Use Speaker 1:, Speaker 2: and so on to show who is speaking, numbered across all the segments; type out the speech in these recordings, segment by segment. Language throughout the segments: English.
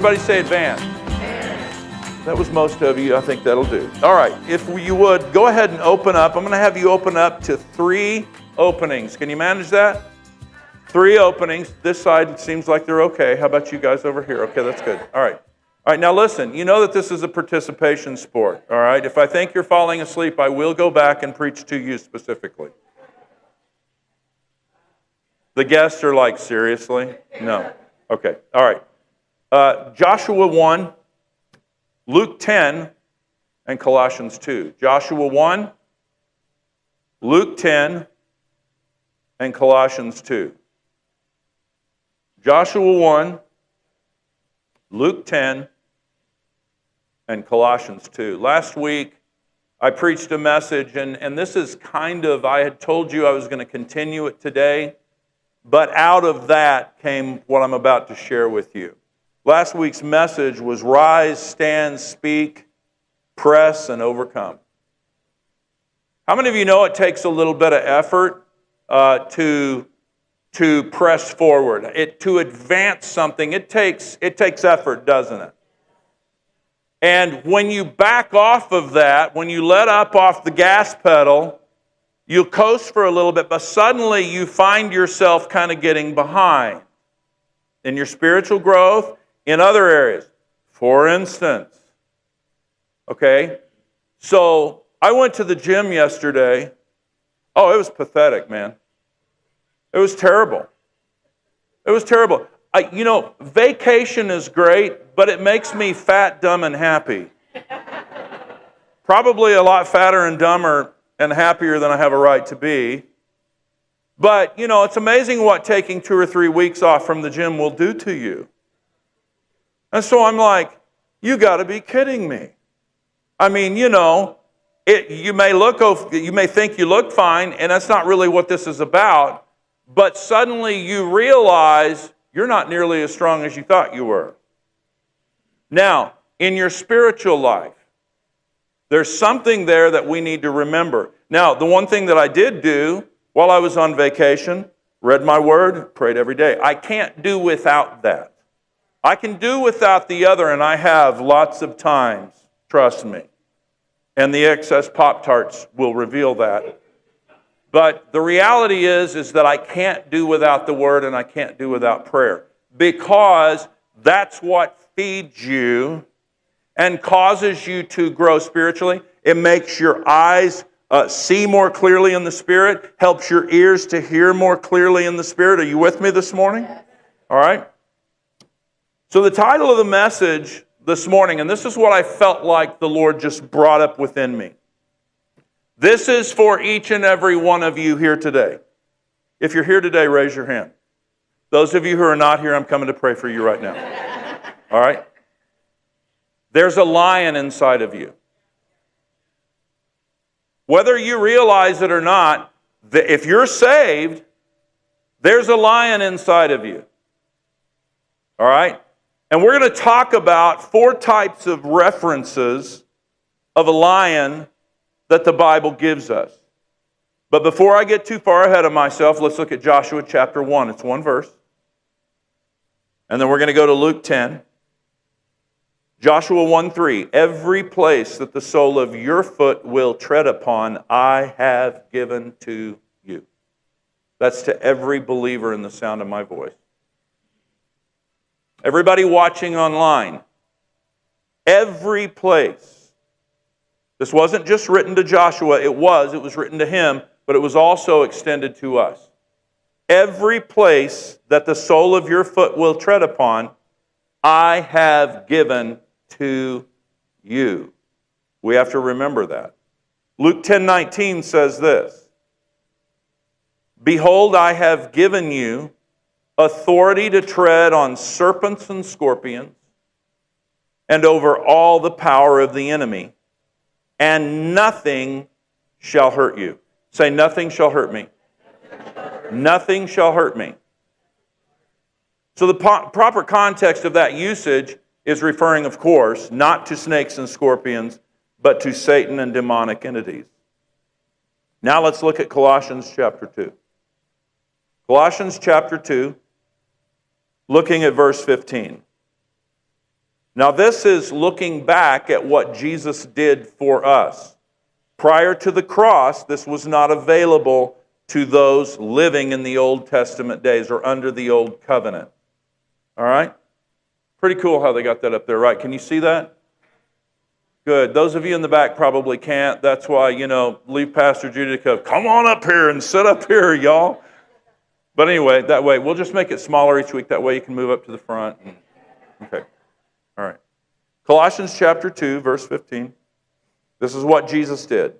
Speaker 1: Everybody say advance. That was most of you. I think that'll do. All right. If you would, go ahead and open up. I'm going to have you open up to 3 openings. Can you manage that? 3 openings. This side, it seems like they're okay. How about you guys over here? Okay, that's good. All right. All right, now listen. You know that this is a participation sport, all right? If I think you're falling asleep, I will go back and preach to you specifically. The guests are like, seriously? No. Okay, all right. Joshua 1, Luke 10, and Colossians 2. Joshua 1, Luke 10, and Colossians 2. Joshua 1, Luke 10, and Colossians 2. Last week, I preached a message, and this is kind of, I had told you I was going to continue it today, but out of that came what I'm about to share with you. Last week's message was rise, stand, speak, press, and overcome. How many of you know it takes a little bit of effort to press forward? To advance something, it takes effort, doesn't it? And when you back off of that, when you let up off the gas pedal, you coast for a little bit, but suddenly you find yourself kind of getting behind in your spiritual growth, in other areas. For instance, okay, so I went to the gym yesterday. Oh, it was pathetic, man. It was terrible. It was terrible. Vacation is great, but it makes me fat, dumb, and happy. Probably a lot fatter and dumber and happier than I have a right to be. But, it's amazing what taking 2 or 3 weeks off from the gym will do to you. And so I'm like, you got to be kidding me. I mean, you may think you look fine, and that's not really what this is about. But suddenly you realize you're not nearly as strong as you thought you were. Now, in your spiritual life, there's something there that we need to remember. Now, the one thing that I did do while I was on vacation, read my word, prayed every day. I can't do without that. I can do without the other, and I have lots of times, trust me. And the excess Pop-Tarts will reveal that. But the reality is that I can't do without the Word and I can't do without prayer, because that's what feeds you and causes you to grow spiritually. It makes your eyes see more clearly in the Spirit, helps your ears to hear more clearly in the Spirit. Are you with me this morning? All right. So the title of the message this morning, and this is what I felt like the Lord just brought up within me. This is for each and every one of you here today. If you're here today, raise your hand. Those of you who are not here, I'm coming to pray for you right now. All right? There's a lion inside of you. Whether you realize it or not, if you're saved, there's a lion inside of you. All right? And we're going to talk about 4 types of references of a lion that the Bible gives us. But before I get too far ahead of myself, let's look at Joshua chapter 1. It's 1 verse. And then we're going to go to Luke 10. Joshua 1:3. Every place that the sole of your foot will tread upon, I have given to you. That's to every believer in the sound of my voice. Everybody watching online, every place. This wasn't just written to Joshua, it was written to him, but it was also extended to us. Every place that the sole of your foot will tread upon, I have given to you. We have to remember that. Luke 10:19 says this, behold, I have given you authority to tread on serpents and scorpions and over all the power of the enemy, and nothing shall hurt you. Say, nothing shall hurt me. Nothing shall hurt me. So the proper context of that usage is referring, of course, not to snakes and scorpions, but to Satan and demonic entities. Now let's look at Colossians chapter 2. Colossians chapter 2, looking at verse 15. Now, this is looking back at what Jesus did for us. Prior to the cross, this was not available to those living in the Old Testament days or under the Old Covenant. All right? Pretty cool how they got that up there, right? Can you see that? Good. Those of you in the back probably can't. That's why, leave Pastor Judy to come on up here and sit up here, y'all. But anyway, that way, we'll just make it smaller each week. That way you can move up to the front. Okay. All right. Colossians chapter 2, verse 15. This is what Jesus did.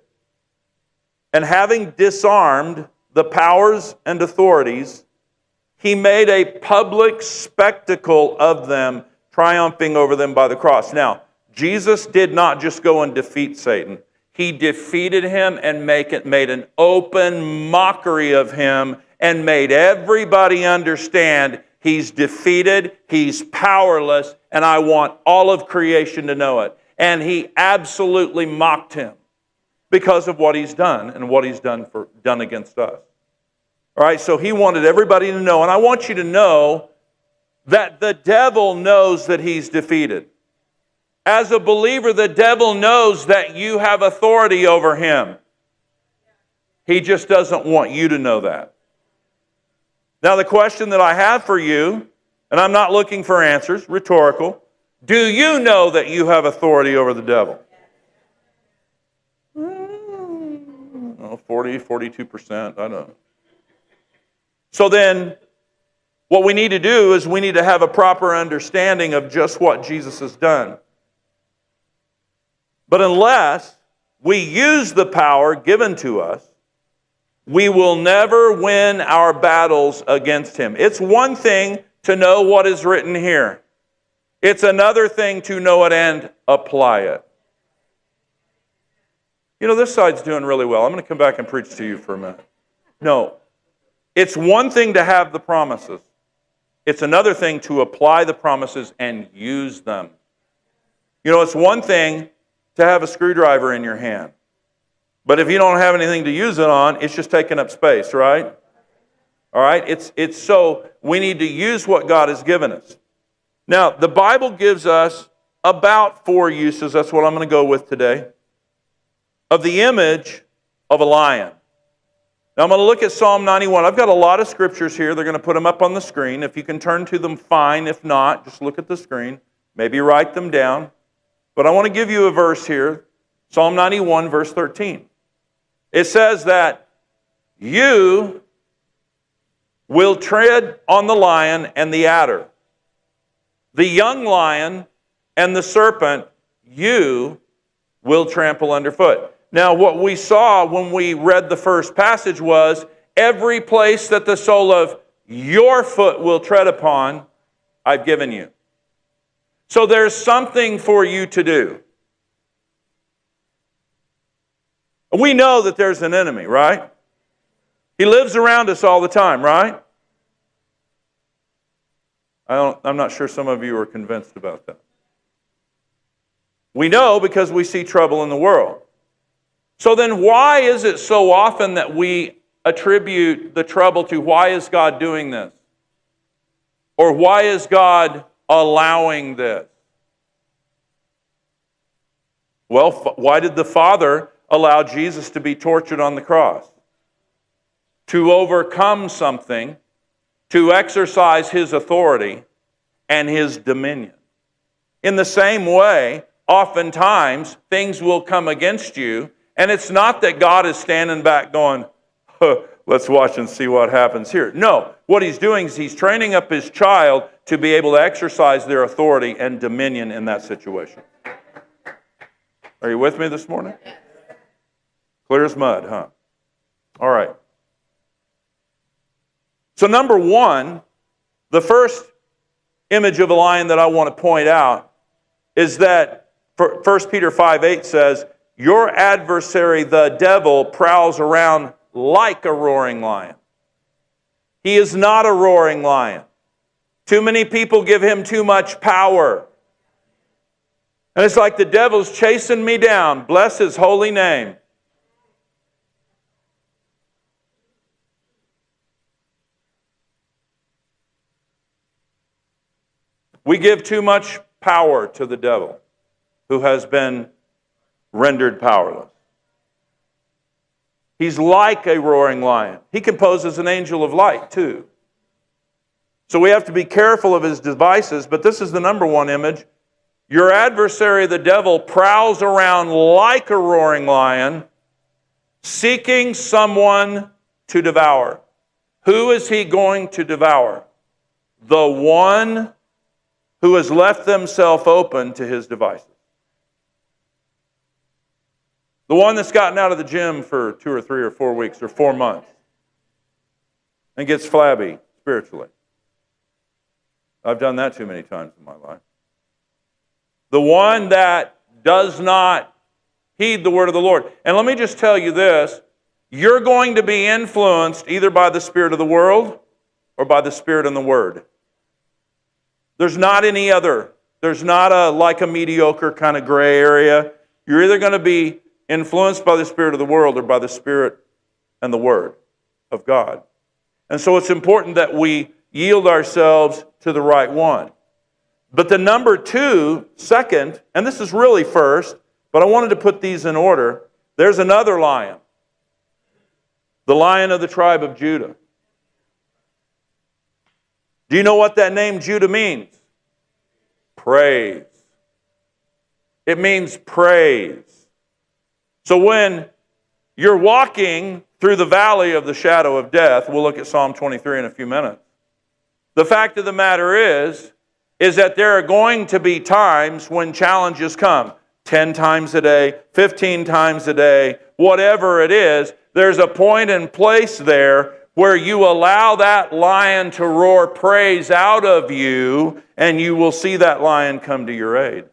Speaker 1: And having disarmed the powers and authorities, he made a public spectacle of them, triumphing over them by the cross. Now, Jesus did not just go and defeat Satan. He defeated him and made an open mockery of him and made everybody understand he's defeated, he's powerless, and I want all of creation to know it. And he absolutely mocked him because of what he's done and what he's done against us. All right, so he wanted everybody to know, and I want you to know that the devil knows that he's defeated. As a believer, the devil knows that you have authority over him. He just doesn't want you to know that. Now, the question that I have for you, and I'm not looking for answers, rhetorical, do you know that you have authority over the devil? 40, 42%, I don't know. So then, what we need to do is we need to have a proper understanding of just what Jesus has done. But unless we use the power given to us, we will never win our battles against him. It's one thing to know what is written here. It's another thing to know it and apply it. This side's doing really well. I'm going to come back and preach to you for a minute. No. It's one thing to have the promises. It's another thing to apply the promises and use them. It's one thing to have a screwdriver in your hand. But if you don't have anything to use it on, it's just taking up space, right? All right? It's so we need to use what God has given us. Now, the Bible gives us about 4 uses, that's what I'm going to go with today, of the image of a lion. Now, I'm going to look at Psalm 91. I've got a lot of scriptures here. They're going to put them up on the screen. If you can turn to them, fine. If not, just look at the screen. Maybe write them down. But I want to give you a verse here, Psalm 91, verse 13. It says that you will tread on the lion and the adder, the young lion and the serpent you will trample underfoot. Now, what we saw when we read the first passage was every place that the sole of your foot will tread upon, I've given you. So there's something for you to do. We know that there's an enemy, right? He lives around us all the time, right? I'm not sure some of you are convinced about that. We know because we see trouble in the world. So then why is it so often that we attribute the trouble to why is God doing this? Or why is God allowing this? Well, why did the Father allow Jesus to be tortured on the cross? To overcome something, to exercise his authority and his dominion. In the same way, oftentimes things will come against you, and it's not that God is standing back going, let's watch and see what happens here. No, what he's doing is he's training up his child to be able to exercise their authority and dominion in that situation. Are you with me this morning? Clear as mud, huh? All right. So number one, the first image of a lion that I want to point out is that 1 Peter 5:8 says, your adversary, the devil, prowls around like a roaring lion. He is not a roaring lion. Too many people give him too much power. And it's like the devil's chasing me down. Bless his holy name. We give too much power to the devil who has been rendered powerless. He's like a roaring lion. He can pose as an angel of light too. So we have to be careful of his devices, but this is the number one image. Your adversary, the devil, prowls around like a roaring lion, seeking someone to devour. Who is he going to devour? The one who has left themselves open to his devices. The one that's gotten out of the gym for 2 or 3 or 4 weeks or 4 months and gets flabby spiritually. I've done that too many times in my life. The one that does not heed the word of the Lord. And let me just tell you this. You're going to be influenced either by the spirit of the world or by the spirit and the word. There's not any other. There's not like a mediocre kind of gray area. You're either going to be influenced by the spirit of the world or by the spirit and the word of God. And so it's important that we yield ourselves to the right one. But the number 2, second, and this is really first, but I wanted to put these in order. There's another lion. The Lion of the tribe of Judah. Do you know what that name Judah means? Praise. It means praise. So when you're walking through the valley of the shadow of death, we'll look at Psalm 23 in a few minutes. The fact of the matter is that there are going to be times when challenges come. 10 times a day, 15 times a day, whatever it is, there's a point and place there where you allow that lion to roar praise out of you, and you will see that lion come to your aid.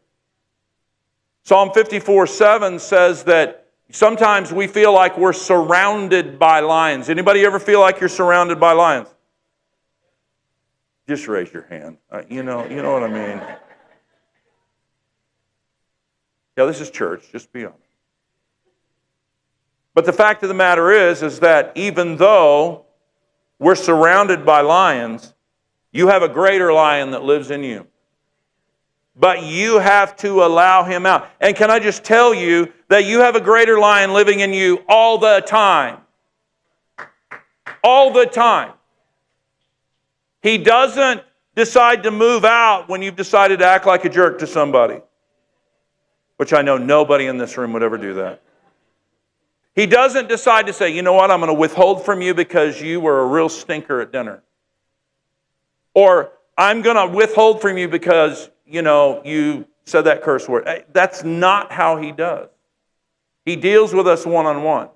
Speaker 1: Psalm 54:7 says that sometimes we feel like we're surrounded by lions. Anybody ever feel like you're surrounded by lions? Just raise your hand. You know what I mean. Yeah, this is church, just be honest. But the fact of the matter is that even though we're surrounded by lions, you have a greater lion that lives in you. But you have to allow him out. And can I just tell you that you have a greater lion living in you all the time? All the time. He doesn't decide to move out when you've decided to act like a jerk to somebody. Which I know nobody in this room would ever do that. He doesn't decide to say, you know what, I'm going to withhold from you because you were a real stinker at dinner. Or I'm going to withhold from you because, you said that curse word. That's not how he does. He deals with us one-on-one.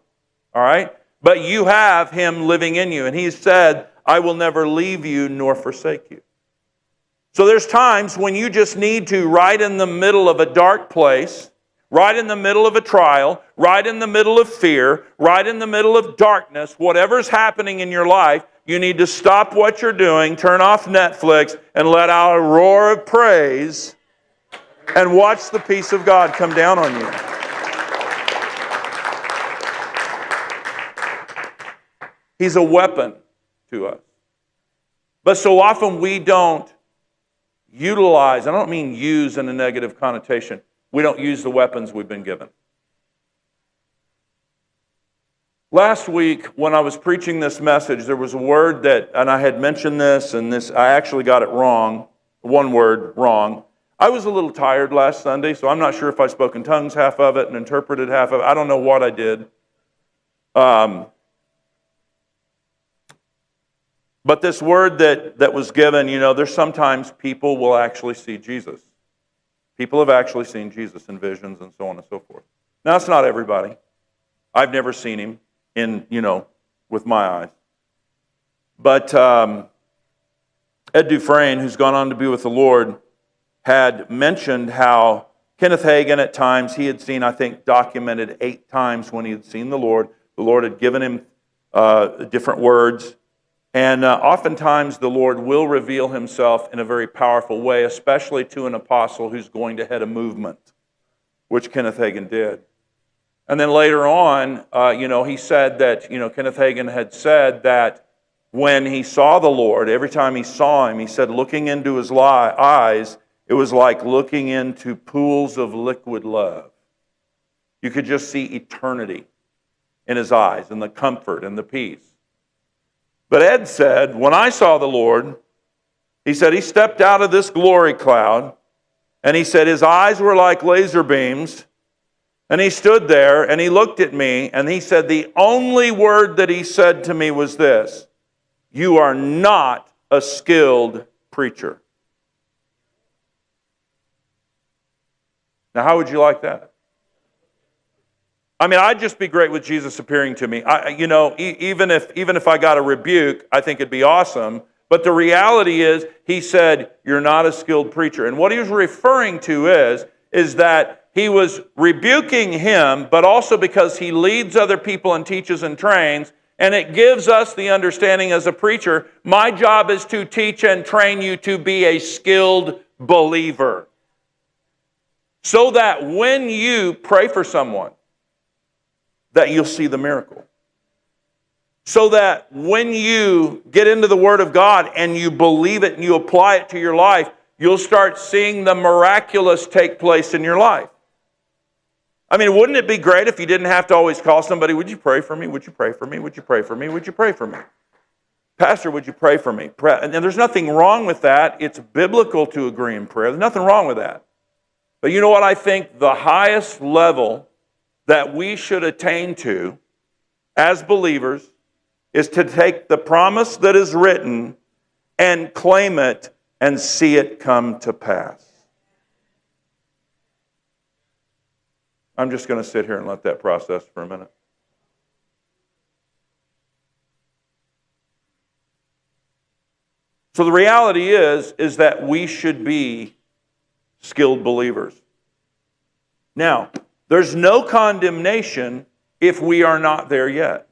Speaker 1: All right? But you have him living in you. And he said, I will never leave you nor forsake you. So there's times when you just need to, right in the middle of a dark place, right in the middle of a trial, right in the middle of fear, right in the middle of darkness, whatever's happening in your life, you need to stop what you're doing, turn off Netflix, and let out a roar of praise and watch the peace of God come down on you. He's a weapon to us. But so often we don't utilize, I don't mean use in a negative connotation, we don't use the weapons we've been given. Last week, when I was preaching this message, there was a word that, and I had mentioned this, and I actually got it wrong, one word wrong. I was a little tired last Sunday, so I'm not sure if I spoke in tongues half of it and interpreted half of it. I don't know what I did. But this word that was given, there's sometimes people will actually see Jesus. People have actually seen Jesus in visions and so on and so forth. Now, it's not everybody. I've never seen him with my eyes. But Ed Dufresne, who's gone on to be with the Lord, had mentioned how Kenneth Hagin at times, he had seen, I think, documented 8 times when he had seen the Lord. The Lord had given him different words. And oftentimes the Lord will reveal himself in a very powerful way, especially to an apostle who's going to head a movement, which Kenneth Hagin did. And then later on, he said that, Kenneth Hagin had said that when he saw the Lord, every time he saw him, he said, looking into his eyes, it It was like looking into pools of liquid love. You could just see eternity in his eyes and the comfort and the peace. But Ed said, when I saw the Lord, he said he stepped out of this glory cloud, and he said his eyes were like laser beams, and he stood there and he looked at me, and he said the only word that he said to me was this: you are not a skilled preacher. Now, how would you like that? I mean, I'd just be great with Jesus appearing to me. Even if I got a rebuke, I think it'd be awesome. But the reality is, he said, you're not a skilled preacher. And what he was referring to is that he was rebuking him, but also because he leads other people and teaches and trains, and it gives us the understanding as a preacher, my job is to teach and train you to be a skilled believer. So that when you pray for someone, that you'll see the miracle. So that when you get into the Word of God and you believe it and you apply it to your life, you'll start seeing the miraculous take place in your life. I mean, wouldn't it be great if you didn't have to always call somebody, would you pray for me? Would you pray for me? Would you pray for me? Would you pray for me? Pastor, would you pray for me? And there's nothing wrong with that. It's biblical to agree in prayer. There's nothing wrong with that. But you know what I think the highest level that we should attain to as believers is to take the promise that is written and claim it and see it come to pass. I'm just going to sit here and let that process for a minute. So the reality is that we should be skilled believers. Now, there's no condemnation if we are not there yet,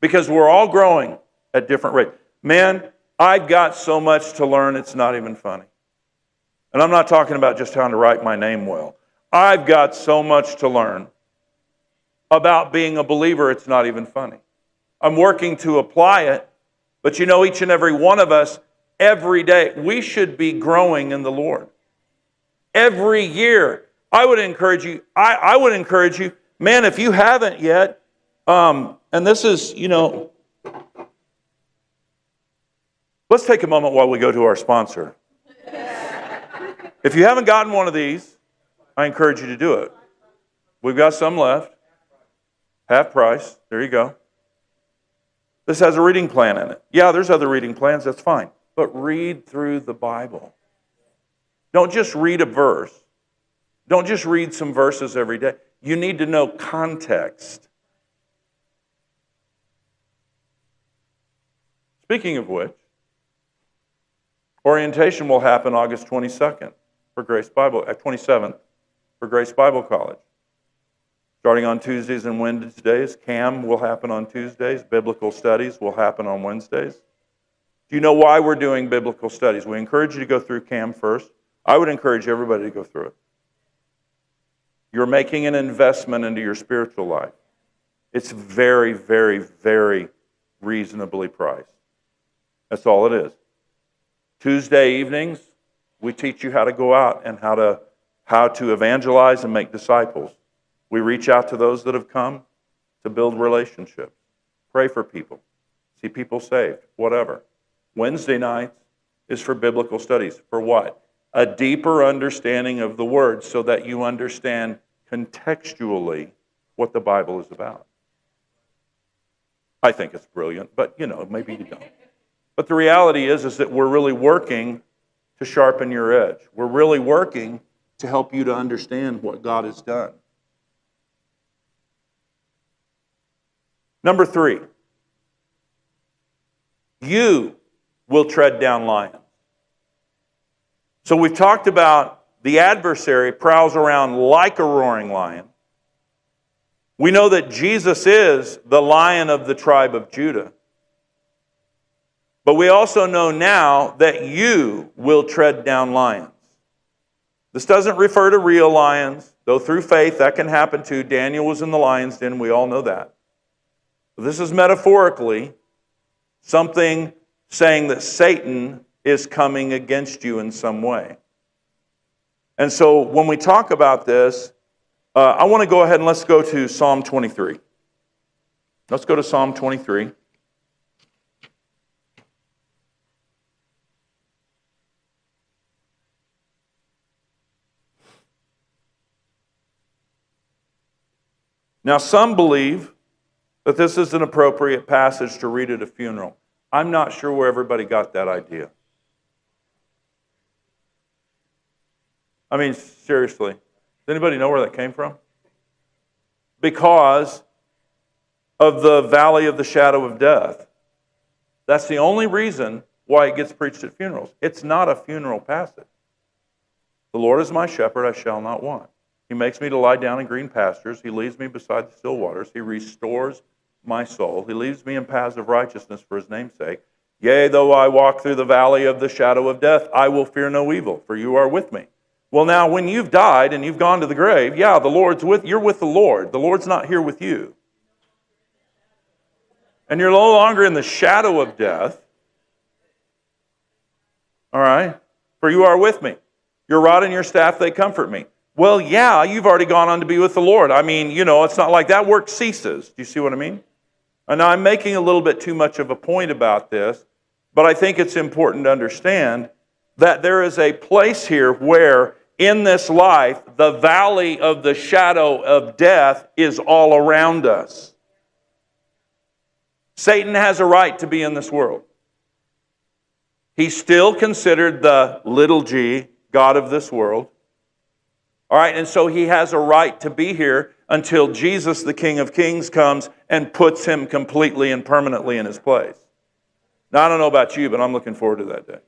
Speaker 1: because we're all growing at different rates. Man, I've got so much to learn, it's not even funny. And I'm not talking about just how to write my name well. I've got so much to learn about being a believer, it's not even funny. I'm working to apply it, but you know, each and every one of us, every day, we should be growing in the Lord. Every year, I would encourage you, man, if you haven't yet, and this is, let's take a moment while we go to our sponsor. If you haven't gotten one of these, I encourage you to do it. We've got some left. Half price. There you go. This has a reading plan in it. Yeah, there's other reading plans. That's fine. But read through the Bible. Don't just read a verse. Don't just read some verses every day. You need to know context. Speaking of which, orientation will happen August 22nd for Grace Bible, 27th for Grace Bible College. Starting on Tuesdays and Wednesdays, CAM will happen on Tuesdays. Biblical studies will happen on Wednesdays. Do you know why we're doing biblical studies? We encourage you to go through CAM first. I would encourage everybody to go through it. You're making an investment into your spiritual life. It's very, very, very reasonably priced. That's all it is. Tuesday evenings, we teach you how to go out and how to evangelize and make disciples. We reach out to those that have come to build relationships, pray for people, see people saved, whatever. Wednesday nights is for biblical studies. For what? A deeper understanding of the Word so that you understand contextually what the Bible is about. I think it's brilliant, but maybe you don't. But the reality is that we're really working to sharpen your edge. We're really working to help you to understand what God has done. Number 3, you will tread down lions. So we've talked about the adversary prowls around like a roaring lion. We know that Jesus is the Lion of the tribe of Judah. But we also know now that you will tread down lions. This doesn't refer to real lions, though through faith that can happen too. Daniel was in the lion's den, we all know that. But this is metaphorically something saying that Satan is coming against you in some way. And so when we talk about this, I want to go ahead and let's go to Psalm 23. Let's go to Psalm 23. Now, some believe that this is an appropriate passage to read at a funeral. I'm not sure where everybody got that idea. I mean, seriously. Does anybody know where that came from? Because of the valley of the shadow of death. That's the only reason why it gets preached at funerals. It's not a funeral passage. The Lord is my shepherd, I shall not want. He makes me to lie down in green pastures. He leads me beside the still waters. He restores my soul. He leads me in paths of righteousness for his name's sake. Yea, though I walk through the valley of the shadow of death, I will fear no evil, for you are with me. Well, now, when you've died and you've gone to the grave, yeah, you're with the Lord. The Lord's not here with you. And you're no longer in the shadow of death. All right? For you are with me. Your rod and your staff, they comfort me. Well, yeah, you've already gone on to be with the Lord. I mean, it's not like that work ceases. Do you see what I mean? And I'm making a little bit too much of a point about this, but I think it's important to understand that there is a place here where in this life, the valley of the shadow of death is all around us. Satan has a right to be in this world. He's still considered the little g, God of this world. All right, and so he has a right to be here until Jesus, the King of Kings, comes and puts him completely and permanently in his place. Now, I don't know about you, but I'm looking forward to that day.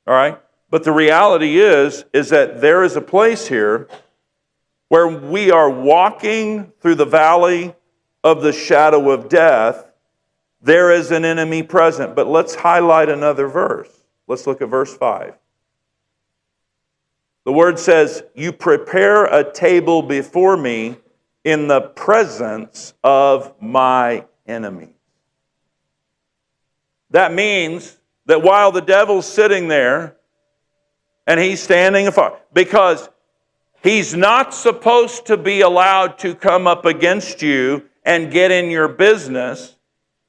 Speaker 1: All right? But the reality is that there is a place here where we are walking through the valley of the shadow of death. There is an enemy present. But let's highlight another verse. Let's look at verse 5. The word says, you prepare a table before me in the presence of my enemies. That means that while the devil's sitting there and he's standing afar, because he's not supposed to be allowed to come up against you and get in your business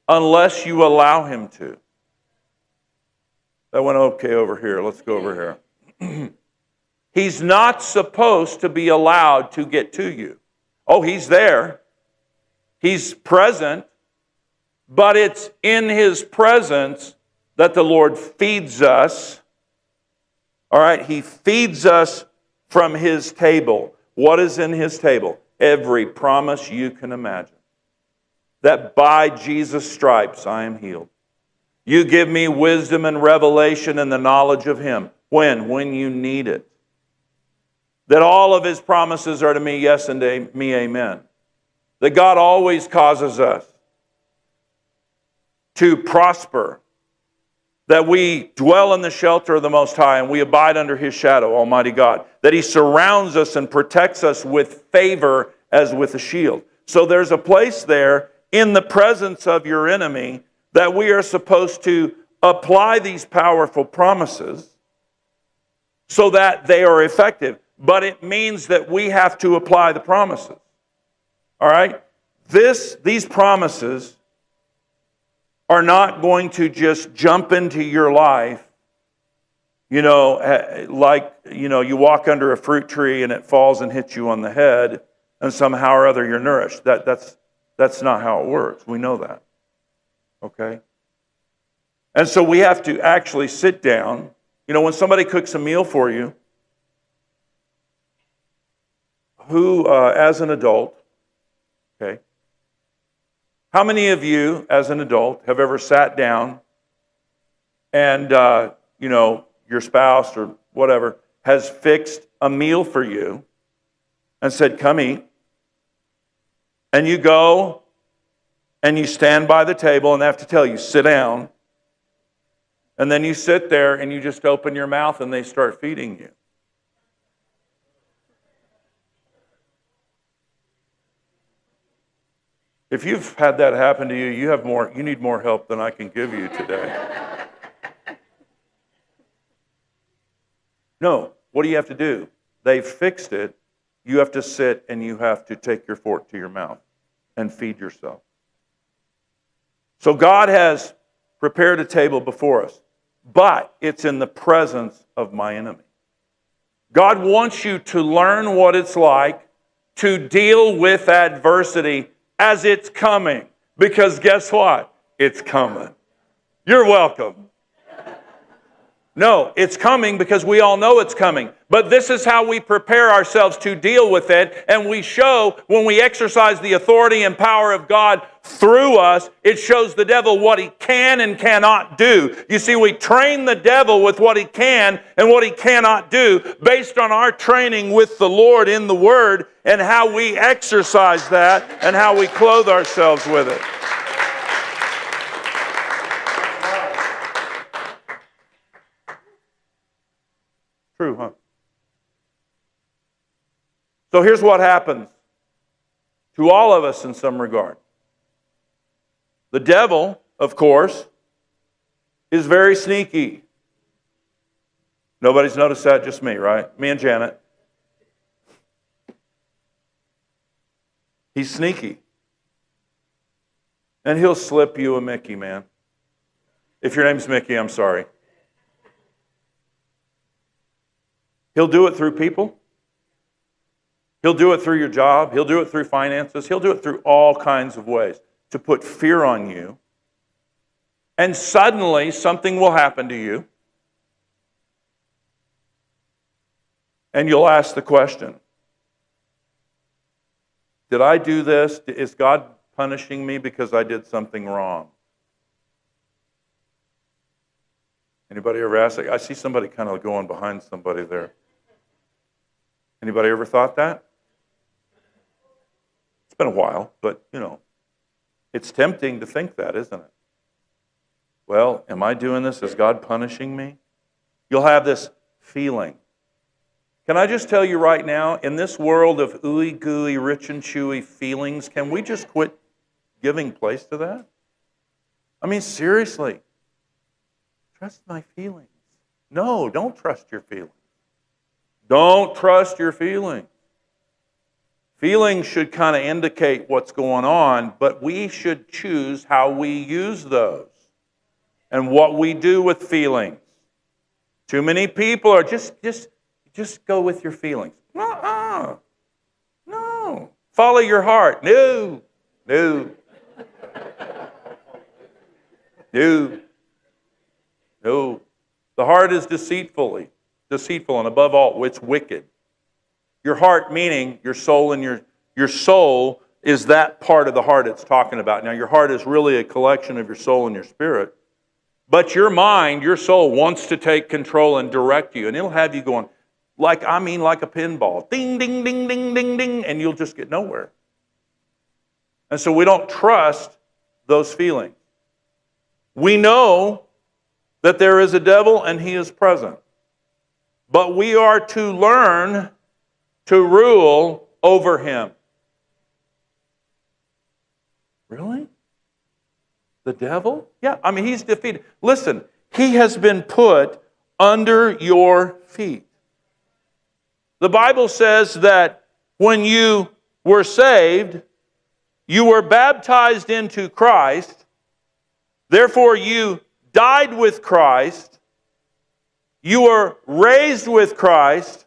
Speaker 1: unless you allow him to. That went okay over here. Let's go over here. He's not supposed to be allowed to get to you. Oh, he's there. He's present. But it's in his presence that the Lord feeds us. All right, he feeds us from his table. What is in his table? Every promise you can imagine. That by Jesus' stripes I am healed. You give me wisdom and revelation and the knowledge of him. When? When you need it. That all of his promises are to me, yes, and to me, amen. That God always causes us to prosper. That we dwell in the shelter of the Most High and we abide under his shadow, Almighty God. That he surrounds us and protects us with favor as with a shield. So there's a place there in the presence of your enemy that we are supposed to apply these powerful promises so that they are effective. But it means that we have to apply the promises. All right? These promises are not going to just jump into your life, like, you walk under a fruit tree and it falls and hits you on the head and somehow or other you're nourished. That's not how it works. We know that. Okay? And so we have to actually sit down. When somebody cooks a meal for you, who, as an adult, okay, how many of you, as an adult, have ever sat down and, your spouse or whatever has fixed a meal for you and said, come eat, and you go and you stand by the table and they have to tell you, sit down, and then you sit there and you just open your mouth and they start feeding you? If you've had that happen to you, you need more help than I can give you today. No, what do you have to do? They've fixed it. You have to sit and you have to take your fork to your mouth and feed yourself. So God has prepared a table before us, but it's in the presence of my enemy. God wants you to learn what it's like to deal with adversity as it's coming. Because guess what? It's coming. You're welcome. No, it's coming because we all know it's coming. But this is how we prepare ourselves to deal with it. And we show, when we exercise the authority and power of God through us, it shows the devil what he can and cannot do. You see, we train the devil with what he can and what he cannot do based on our training with the Lord in the Word and how we exercise that and how we clothe ourselves with it. True, huh? So here's what happens to all of us in some regard. The devil, of course, is very sneaky. Nobody's noticed that, just me, right? Me and Janet. He's sneaky. And he'll slip you a Mickey, man. If your name's Mickey, I'm sorry. He'll do it through people. He'll do it through your job. He'll do it through finances. He'll do it through all kinds of ways to put fear on you. And suddenly something will happen to you. And you'll ask the question, did I do this? Is God punishing me because I did something wrong? Anybody ever ask that? I see somebody kind of going behind somebody there. Anybody ever thought that? It's been a while, but, it's tempting to think that, isn't it? Well, am I doing this? Is God punishing me? You'll have this feeling. Can I just tell you right now, in this world of ooey gooey, rich and chewy feelings, can we just quit giving place to that? I mean, seriously. Trust my feelings. No, don't trust your feelings. Don't trust your feelings. Feelings should kind of indicate what's going on, but we should choose how we use those and what we do with feelings. Too many people are just go with your feelings. No. Follow your heart. No. No. The heart is deceitful, and above all, it's wicked. Your heart, meaning your soul, and your soul is that part of the heart it's talking about. Now, your heart is really a collection of your soul and your spirit, but your mind, your soul, wants to take control and direct you, and it'll have you going like a pinball, ding, ding, ding, ding, ding, ding, and you'll just get nowhere. And so we don't trust those feelings. We know that there is a devil and he is present. But we are to learn to rule over him. Really? The devil? Yeah, he's defeated. Listen, he has been put under your feet. The Bible says that when you were saved, you were baptized into Christ. Therefore, you died with Christ. You were raised with Christ.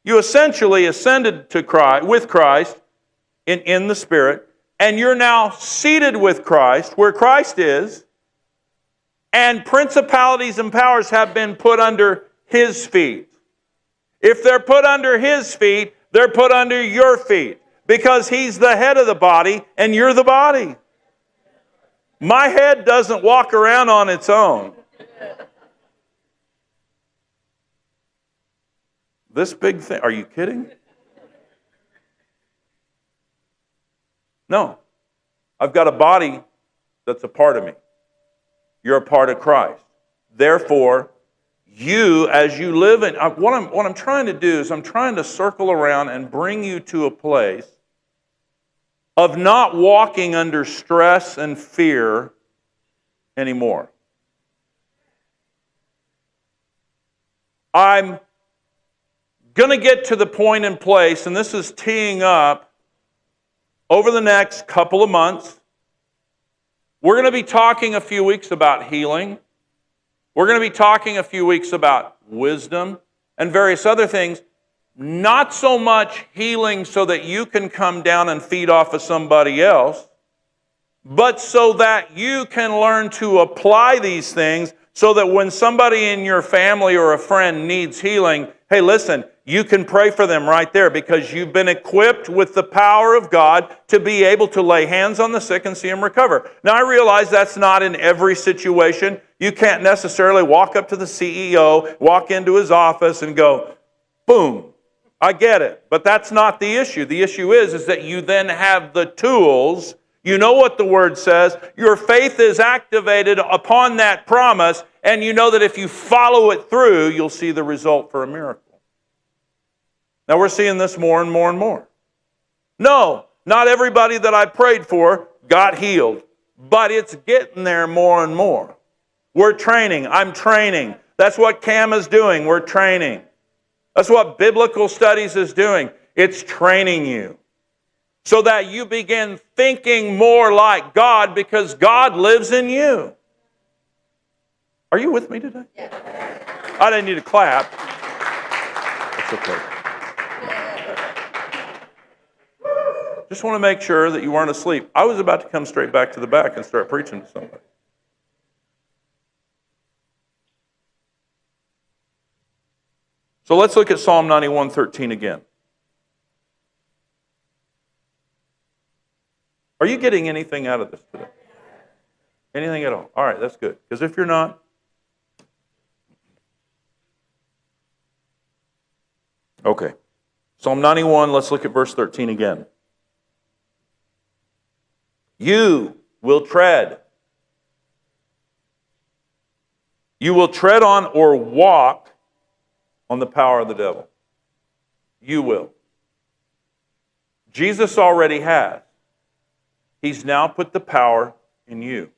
Speaker 1: You essentially ascended to Christ, with Christ in the Spirit. And you're now seated with Christ, where Christ is. And principalities and powers have been put under His feet. If they're put under His feet, they're put under your feet. Because He's the head of the body, and you're the body. My head doesn't walk around on its own. This big thing, are you kidding? No. I've got a body that's a part of me. You're a part of Christ. Therefore, you, as you live in, what I'm trying to do is I'm trying to circle around and bring you to a place of not walking under stress and fear anymore. I'm going to get to the point in place, and this is teeing up over the next couple of months. We're going to be talking a few weeks about healing. We're going to be talking a few weeks about wisdom and various other things. Not so much healing so that you can come down and feed off of somebody else, but so that you can learn to apply these things so that when somebody in your family or a friend needs healing, hey, listen, you can pray for them right there because you've been equipped with the power of God to be able to lay hands on the sick and see them recover. Now, I realize that's not in every situation. You can't necessarily walk up to the CEO, walk into his office and go, boom. I get it, but that's not the issue. The issue is that you then have the tools. You know what the Word says. Your faith is activated upon that promise, and you know that if you follow it through, you'll see the result for a miracle. Now, we're seeing this more and more and more. No, not everybody that I prayed for got healed, but it's getting there more and more. We're training. I'm training. That's what Cam is doing. We're training. That's what biblical studies is doing. It's training you so that you begin thinking more like God because God lives in you. Are you with me today? Yeah. I didn't need a clap. That's okay. Just want to make sure that you weren't asleep. I was about to come straight back to the back and start preaching to somebody. So let's look at Psalm 91:13 again. Are you getting anything out of this today? Anything at all? All right, that's good. Because if you're not, okay. Psalm 91, let's look at verse 13 again. You will tread. You will tread on or walk on the power of the devil. You will. Jesus already has. He's now put the power in you.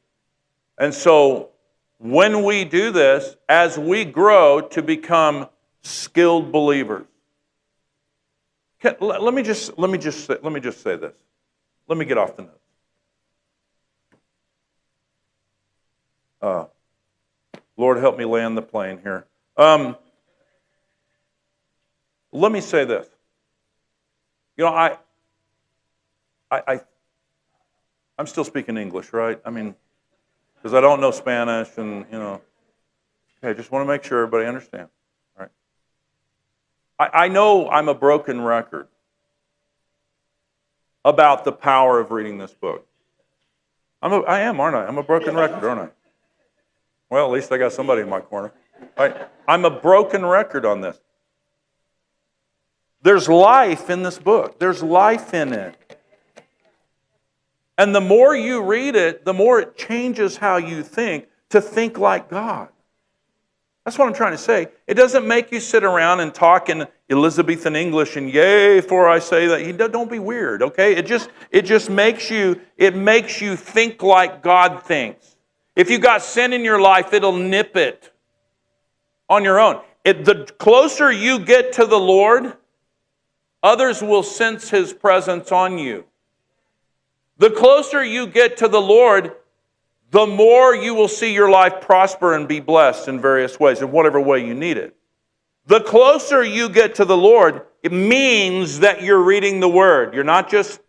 Speaker 1: And so when we do this, as we grow to become skilled believers, let me just say this. Let me get off the notes. Lord, help me land the plane here. Let me say this. You know, I'm still speaking English, right? I mean, because I don't know Spanish and, you know. Okay, just want to make sure everybody understands. All right. I know I'm a broken record about the power of reading this book. I am, aren't I? I'm a broken record, aren't I? Well, at least I got somebody in my corner. All right. I'm a broken record on this. There's life in this book. There's life in it. And the more you read it, the more it changes how you think to think like God. That's what I'm trying to say. It doesn't make you sit around and talk in Elizabethan English and yay for I say that. Don't be weird, okay? It just makes you think like God thinks. If you got sin in your life, it'll nip it on your own. The closer you get to the Lord, others will sense His presence on you. The closer you get to the Lord, the more you will see your life prosper and be blessed in various ways, in whatever way you need it. The closer you get to the Lord, it means that you're reading the Word. You're not just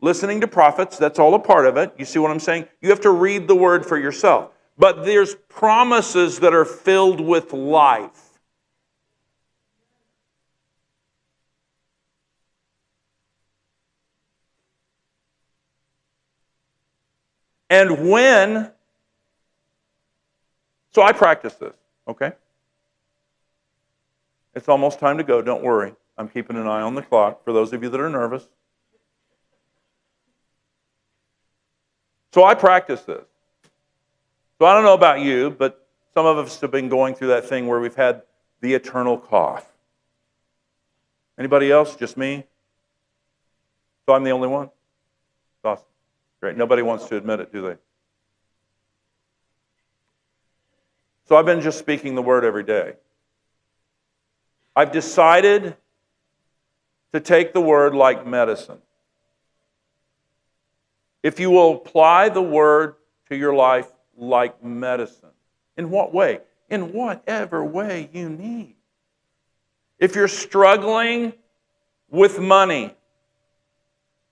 Speaker 1: listening to prophets. That's all a part of it. You see what I'm saying? You have to read the Word for yourself. But there's promises that are filled with life. And so I practice this, okay? It's almost time to go, don't worry. I'm keeping an eye on the clock for those of you that are nervous. So I practice this. So I don't know about you, but some of us have been going through that thing where we've had the eternal cough. Anybody else? Just me? So I'm the only one? Awesome. Great. Nobody wants to admit it, do they? So I've been just speaking the Word every day. I've decided to take the word like medicine. If you will apply the word to your life like medicine. In what way? In whatever way you need. If you're struggling with money,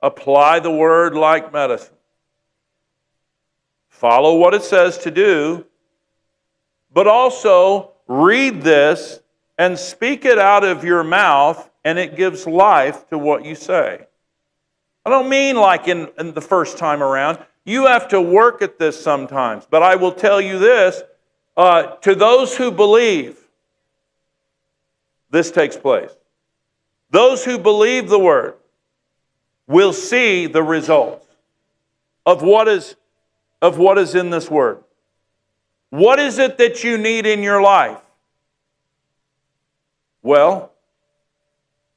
Speaker 1: apply the word like medicine. Follow what it says to do, but also read this and speak it out of your mouth, and it gives life to what you say. I don't mean like in the first time around. You have to work at this sometimes. But I will tell you this, to those who believe, this takes place. Those who believe the word will see the results of what is in this word. What is it that you need in your life? Well,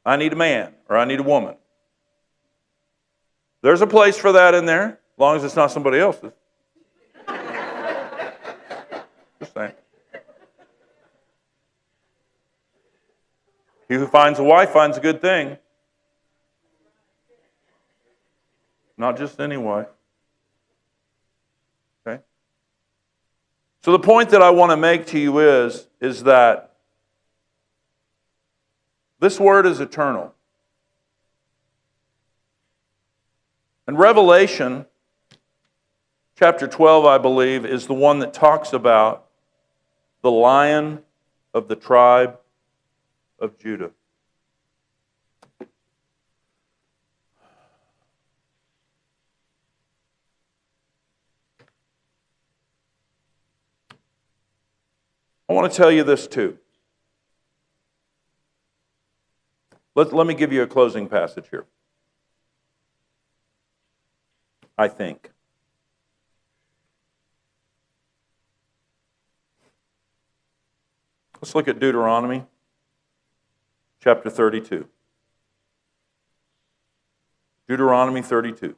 Speaker 1: I need a man or I need a woman. There's a place for that in there, as long as it's not somebody else's. Just saying. He who finds a wife finds a good thing. Not just any wife. Okay? So the point that I want to make to you is that this word is eternal. And Revelation chapter 12, I believe, is the one that talks about the Lion of the tribe of Judah. I want to tell you this too. Let me give you a closing passage here. I think. Let's look at Deuteronomy chapter 32. Deuteronomy 32.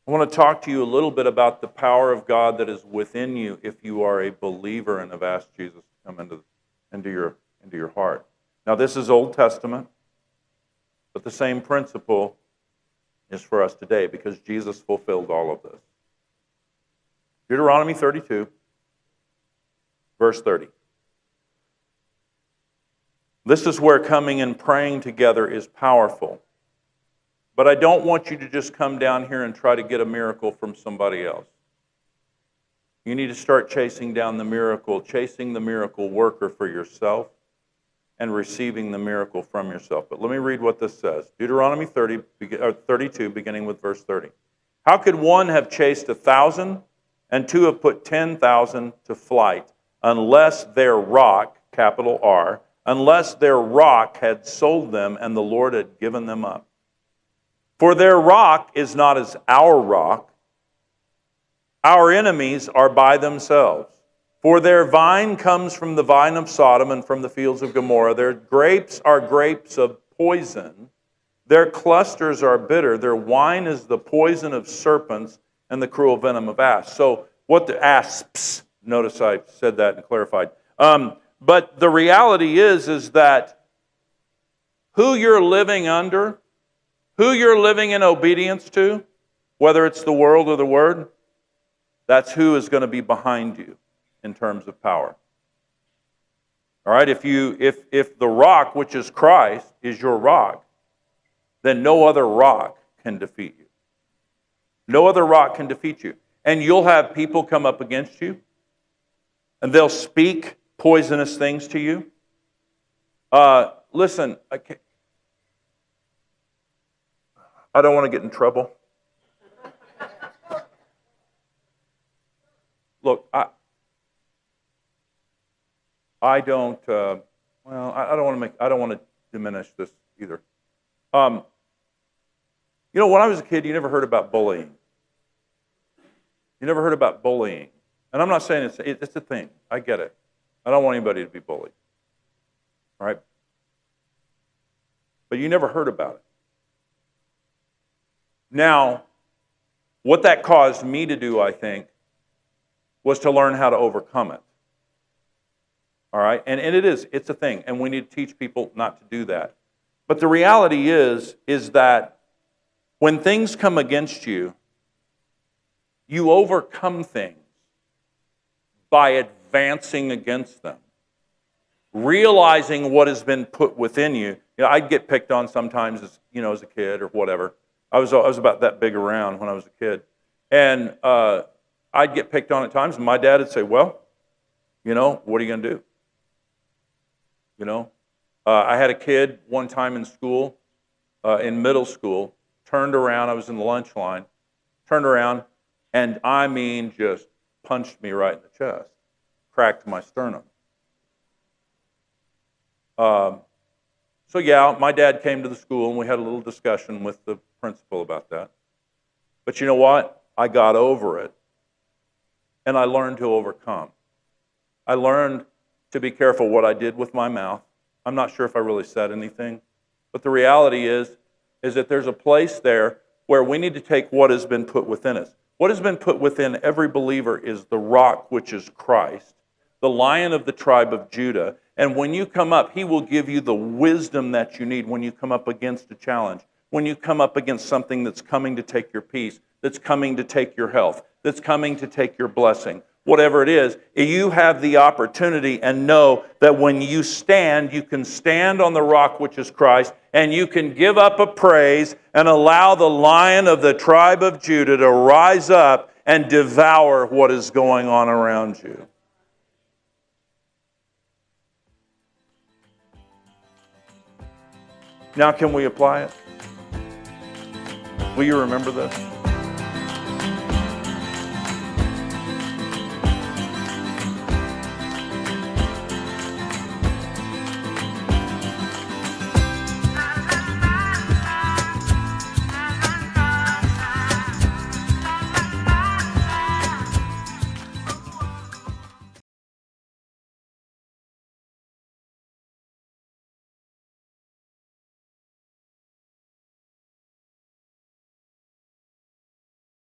Speaker 1: I want to talk to you a little bit about the power of God that is within you if you are a believer and have asked Jesus to come into your heart. Now, this is Old Testament, but the same principle is for us today because Jesus fulfilled all of this. Deuteronomy 32, verse 30. This is where coming and praying together is powerful. But I don't want you to just come down here and try to get a miracle from somebody else. You need to start chasing down the miracle, chasing the miracle worker for yourself, and receiving the miracle from yourself. But let me read what this says. Deuteronomy 32, beginning with verse 30. How could one have chased 1,000 and two have put 10,000 to flight unless their rock, capital R, unless their rock had sold them and the Lord had given them up? For their rock is not as our rock. Our enemies are by themselves. For their vine comes from the vine of Sodom and from the fields of Gomorrah. Their grapes are grapes of poison. Their clusters are bitter. Their wine is the poison of serpents and the cruel venom of asps. So what the asps, notice I said that and clarified. But the reality is that who you're living under, who you're living in obedience to, whether it's the world or the Word, that's who is going to be behind you in terms of power. All right, if the rock, which is Christ, is your rock, then no other rock can defeat you. No other rock can defeat you. And you'll have people come up against you, and they'll speak poisonous things to you. Listen, I don't want to get in trouble. Look, I don't. I don't want to diminish this either. When I was a kid, you never heard about bullying. You never heard about bullying, and I'm not saying it's a thing. I get it. I don't want anybody to be bullied. All right, but you never heard about it. Now, what that caused me to do, I think, was to learn how to overcome it. All right? And it's a thing, and we need to teach people not to do that. But the reality is that when things come against you, you overcome things by advancing against them, realizing what has been put within you. You know, I'd get picked on sometimes as a kid or whatever. I was about that big around when I was a kid. And I'd get picked on at times, and my dad would say, well, what are you going to do? I had a kid one time in school, in middle school, turned around, I was in the lunch line, turned around, and just punched me right in the chest, cracked my sternum. So my dad came to the school, and we had a little discussion with the principal about that. But you know what? I got over it, and I learned to overcome. I learned to be careful what I did with my mouth. I'm not sure if I really said anything, but the reality is that there's a place there where we need to take what has been put within us. What has been put within every believer is the rock, which is Christ, the Lion of the tribe of Judah. And when you come up, he will give you the wisdom that you need when you come up against a challenge, when you come up against something that's coming to take your peace, that's coming to take your health, that's coming to take your blessing. Whatever it is, you have the opportunity and know that when you stand, you can stand on the rock, which is Christ, and you can give up a praise and allow the Lion of the tribe of Judah to rise up and devour what is going on around you. Now, can we apply it? Will you remember this?